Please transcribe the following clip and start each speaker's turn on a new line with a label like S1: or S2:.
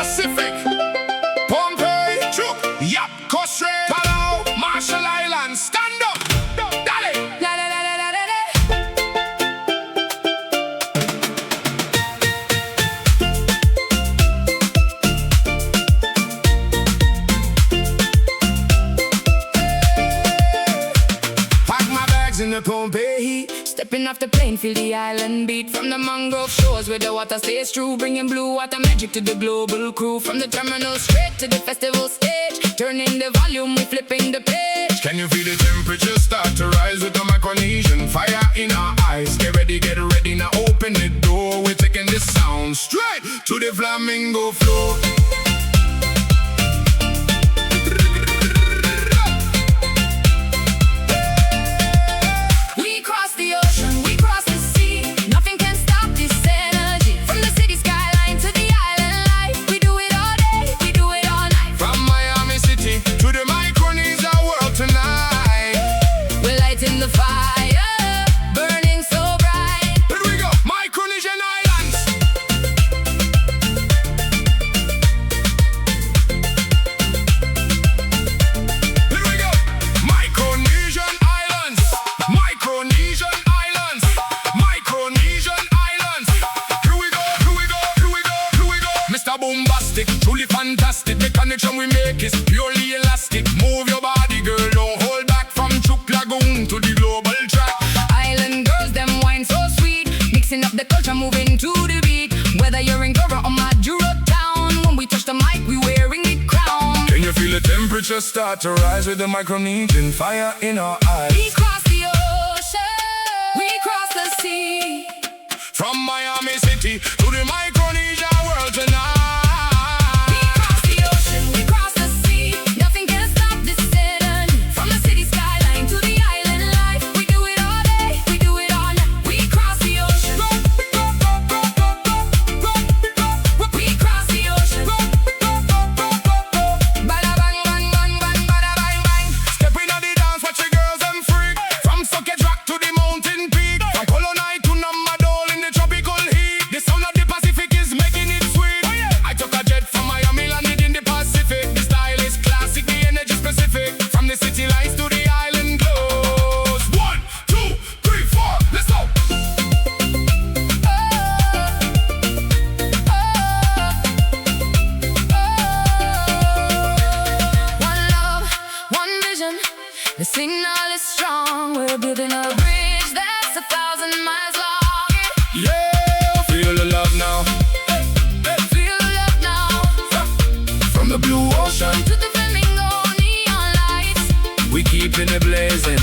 S1: Pacific. Pohnpei, Chuuk, Yap, Kosrae, Palau, Marshall Islands. Stand up, dale. Pack my bags in the Pohnpei heat.
S2: Stepping off the plane, feel the island beat. From the mangrove shores where the water stays true, bringing blue water magic to the global crew. From the terminal straight to the festival stage, turning the volume, we flipping the page.
S1: Can you feel the temperature start to rise with the Micronesian fire in our eyes? Get ready, now open the door. We're taking this sound straight to the flamingo floor.
S2: In the fire, burning so bright.
S1: Here we go, Micronesian Islands. Here we go, Micronesian Islands. Micronesian Islands. Micronesian Islands. Here we go, here we go, here we go, here we go. Mr. Bombastic, truly fantastic. The connection we make is purely elastic. Move your body, girl, don't hold back. From Chuuk to the global track.
S2: Island girls, them wine so sweet, mixing up the culture, moving to the beat. Whether you're in Kosrae or Majuro town, when we touch the mic, we wearing the crown.
S1: Can you feel the temperature start to rise with the Micronesian fire in our eyes?
S2: We cross the ocean, we cross the sea.
S1: From Miami City to the Micronesia world tonight.
S2: The signal is strong, we're building a bridge that's 1,000 miles long.
S1: Yeah, feel the love now.
S2: Feel the love now.
S1: From the blue ocean
S2: to the flamingo neon lights,
S1: we keeping it blazing.